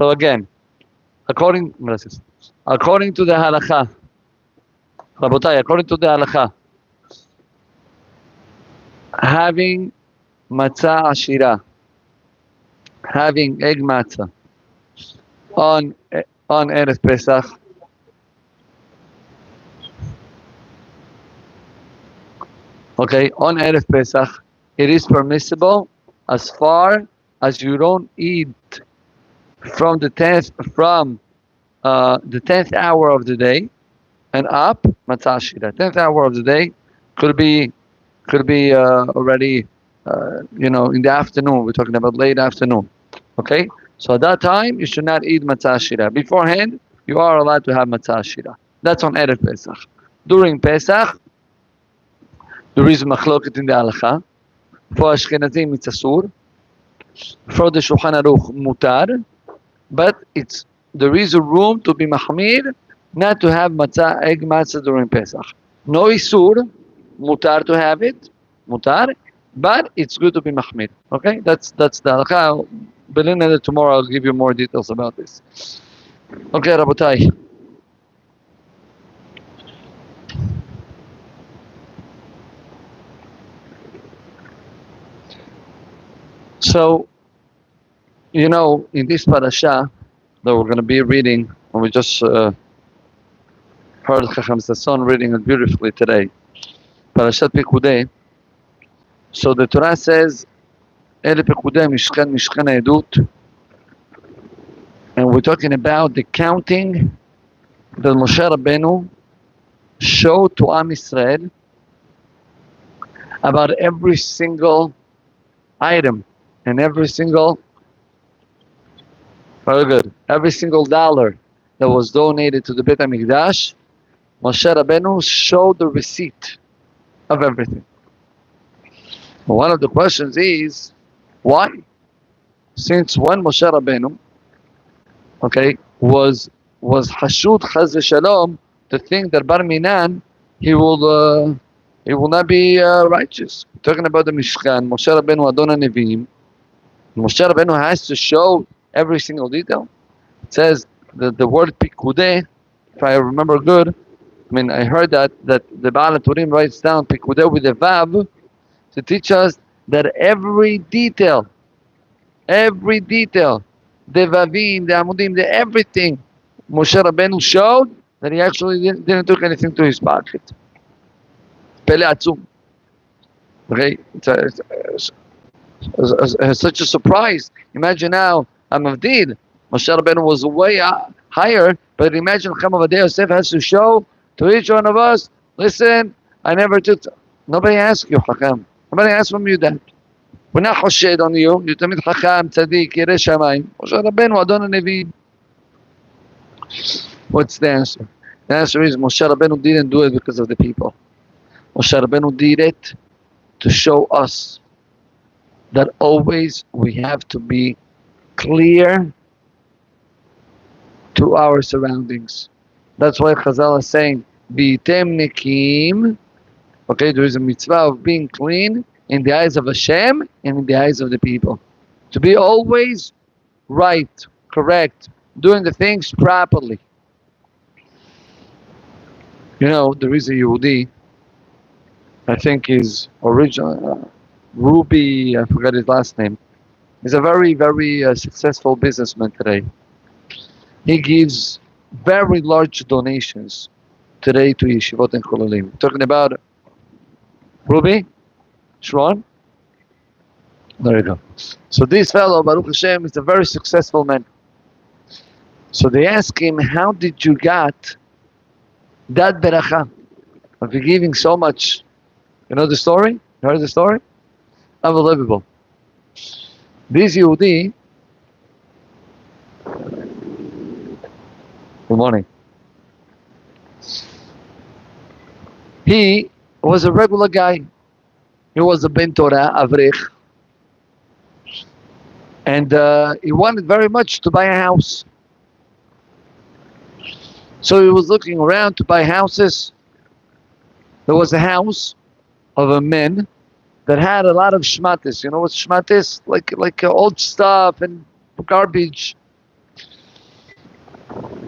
So again, according to the halakha, Rabotai, according to the halakha, having matzah ashira, having egg matzah on Erev Pesach, okay, on Erev Pesach, it is permissible as far as you don't eat from the 10th hour of the day and up, matzah ashira. 10th hour of the day could be already in the afternoon. We're talking about late afternoon. Okay, so at that time you should not eat matzah ashira. Beforehand, you are allowed to have matzah ashira. That's on Erev Pesach. During Pesach, there is machloket in the halakha. For Ashkenazim, it's asur. For the Shulchan Aruch, mutar. But there is a room to be mahmir, not to have egg matzah during Pesach. No isur, mutar to have it, mutar, but it's good to be mahmir. Okay, that's the halakha. Believe tomorrow I'll give you more details about this. Okay, Rabotai. So, in this parasha that we're going to be reading, and we just heard Chacham Sasson reading it beautifully today, Parashat Pekudei. So the Torah says, Ele Pekudei Mishkan Edut, and we're talking about the counting that Moshe Rabbeinu showed to Am Yisrael about every single item and every single dollar that was donated to the Beit HaMikdash. Moshe Rabbeinu showed the receipt of everything. One of the questions is, why? Since when Moshe Rabbeinu, was hashud chaz v'shalom to think that Bar Minan he will not be righteous. Talking about the Mishkan, Moshe Rabbeinu Adon HaNeviim, Moshe Rabbeinu has to show every single detail. It says that the word pikudeh, if I remember good, I heard that the Baal HaTurim writes down pikudeh with a vav to teach us that every detail, the vavim, the amudim, the everything, Moshe Rabbeinu showed that he actually didn't took anything to his pocket. Pele atzum. Okay, it's such a surprise. Imagine now, Amavdid, Moshe Rabbeinu was way higher, but imagine Chacham Ovadia Yosef has to show to each one of us, listen, I never took, nobody asked you, Chacham. Nobody asked from you that. We're not choshed on you. You tamid Chacham, Tzadik, Yireh Shamayim. Moshe Rabbeinu, Adon HaNeviim. What's the answer? The answer is Moshe Rabbeinu didn't do it because of the people. Moshe Rabbeinu did it to show us that always we have to be clear to our surroundings. That's why Chazal is saying, V'item nekim. Okay, there is a mitzvah of being clean in the eyes of Hashem and in the eyes of the people. To be always right, correct, doing the things properly. There is a Yehudi, I think his original, Ruby, I forgot his last name. He's a very, very successful businessman today. He gives very large donations today to Yeshivot and Cholalim. Talking about Ruby, Shron. There you go. So this fellow, Baruch Hashem, is a very successful man. So they ask him, how did you get that beracha of you giving so much? You know the story? You heard the story? Unbelievable. This Yehudi, good morning. He was a regular guy. He was a Ben Torah, Avrich. And he wanted very much to buy a house. So he was looking around to buy houses. There was a house of a man that had a lot of shmatis. You know what shmatis? Like old stuff and garbage.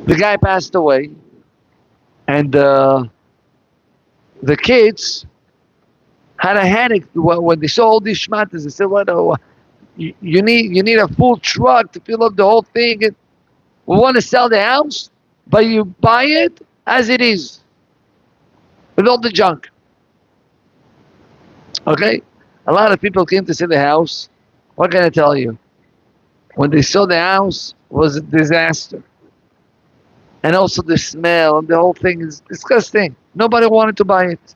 The guy passed away, and the kids had a headache when they saw all these shmatas. They said, "What? You need a full truck to fill up the whole thing. And we want to sell the house, but you buy it as it is, with all the junk." Okay, a lot of people came to see the house. What can I tell you? When they saw the house, it was a disaster. And also the smell and the whole thing is disgusting. Nobody wanted to buy it.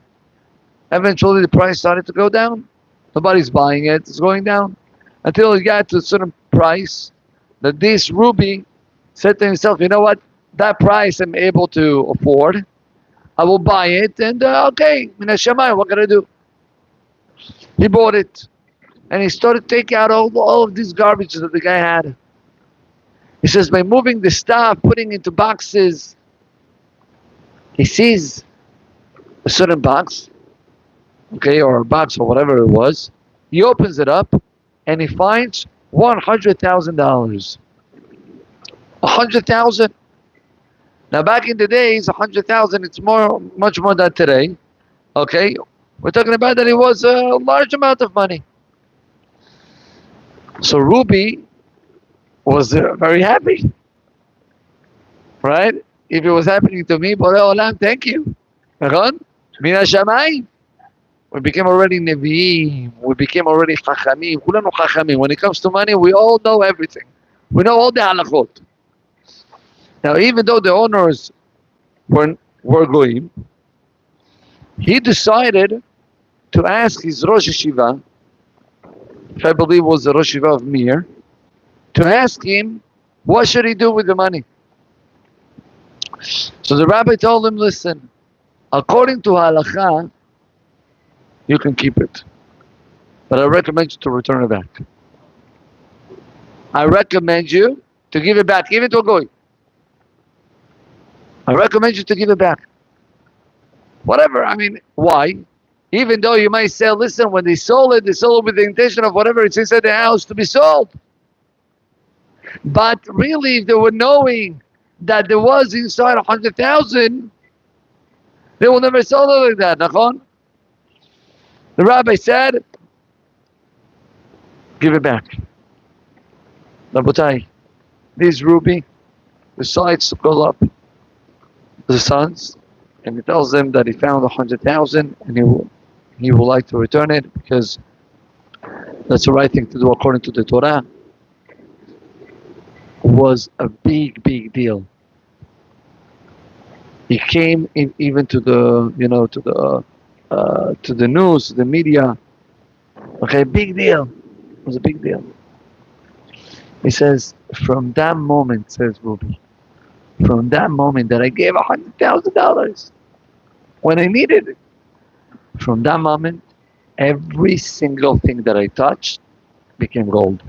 Eventually the price started to go down. Nobody's buying it. It's going down. Until it got to a certain price that this Ruby said to himself, you know what? That price I'm able to afford. I will buy it. And okay, Menachem, what can I do? He bought it. And he started taking out all of these garbage that the guy had. He says, by moving the stuff, putting into boxes, he sees a certain box, okay, or a box or whatever it was. He opens it up and he finds $100,000. 100,000. Now back in the days, 100,000, it's much more than today. Okay, we're talking about that it was a large amount of money. So Ruby was very happy, right? If it was happening to me, Borei Olam, thank you. Mina Shamayim. We became already Nevi'im. We became already Chachamim. Kulanu Chachamim. When it comes to money, we all know everything. We know all the halachot. Now, even though the owners were goyim, he decided to ask his Rosh Yeshiva, which I believe was the Rosh Yeshiva of Mir, to ask him, what should he do with the money? So the rabbi told him, listen, according to halacha, you can keep it. But I recommend you to return it back. I recommend you to give it back. Give it to a goy. I recommend you to give it back. Whatever. I mean, why? Even though you might say, listen, when they sold it with the intention of whatever it's inside the house to be sold. But really, if they were knowing that there was inside 100,000, they will never sell it like that. Nachon? The rabbi said, give it back. Rabotai, this Ruby decides to call up the sons, and he tells them that he found 100,000 and he would like to return it because that's the right thing to do according to the Torah. Was a big deal. He came in even to the to the news, the media. Okay, big deal. It was a big deal. He says, from that moment, says Ruby, from that moment that I gave $100,000 when I needed it, from that moment, every single thing that I touched became gold.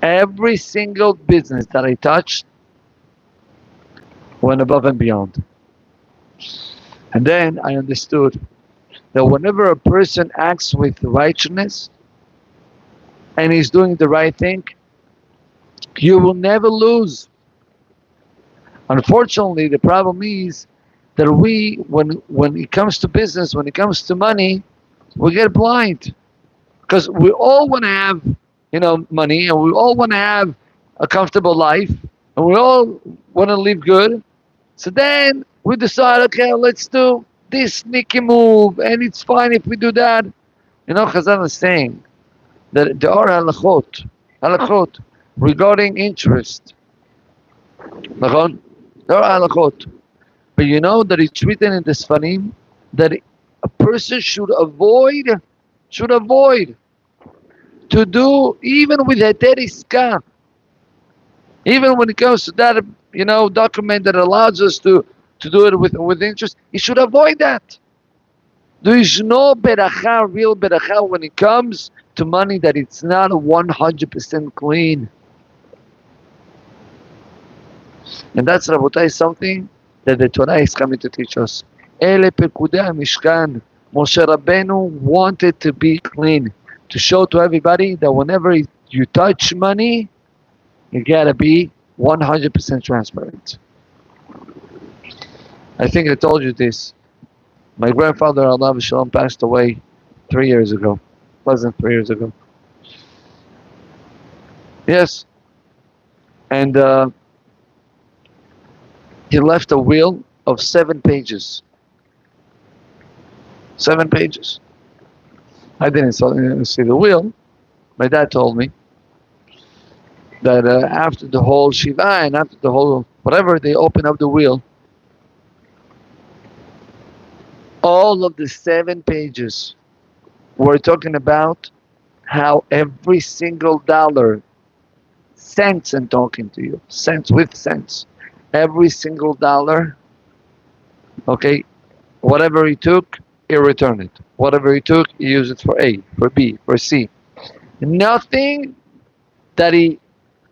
Every single business that I touched went above and beyond. And then I understood that whenever a person acts with righteousness and he's doing the right thing, you will never lose. Unfortunately, the problem is that we, when it comes to business, when it comes to money, we get blind. Because we all want to have money, and we all want to have a comfortable life, and we all want to live good. So then we decide, okay, let's do this sneaky move, and it's fine if we do that. Chazal is saying that there are halachot regarding interest. There are halachot. But you know that it's written in the Sfarim that a person should avoid to do even with heter iska, even when it comes to that document that allows us to do it with interest. You should avoid that. There is no beracha, real beracha, when it comes to money that it's not 100% clean. And that's, Rabotai, something that the Torah is coming to teach us. Ele pekudei Mishkan. Moshe Rabbeinu wanted to be clean, to show to everybody that whenever you touch money, you gotta be 100% transparent. I think I told you this. My grandfather, Allah Shalom, passed away 3 years ago. Wasn't 3 years ago. Yes. And he left a will of 7 pages. 7 pages. I didn't see the will. My dad told me that after the whole Shiva and after the whole whatever, they open up the will. All of the 7 pages were talking about how every single dollar, cents, and talking to you, cents with cents, every single dollar, okay, whatever he took, he returned it. Whatever he took, he used it for A, for B, for C. Nothing that he,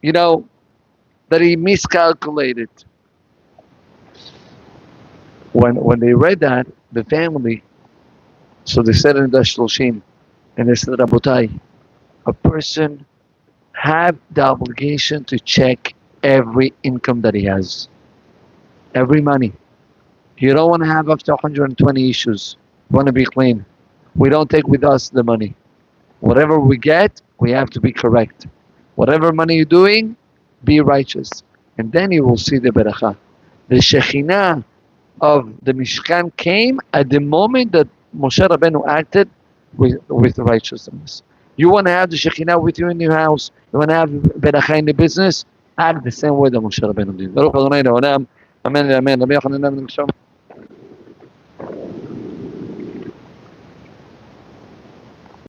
that he miscalculated. When they read that, the family, so they said in the Shloshim, and they said, Rabotai, a person have the obligation to check every income that he has, every money. You don't want to have up to 120 issues. You want to be clean. We don't take with us the money. Whatever we get, we have to be correct. Whatever money you're doing, be righteous. And then you will see the barakah. The Shekhinah of the Mishkan came at the moment that Moshe Rabbeinu acted with righteousness. You want to have the Shekhinah with you in your house, you want to have barakah in the business, act the same way that Moshe Rabbeinu did. Baruch Adonai Le'olam. Amen. Amen.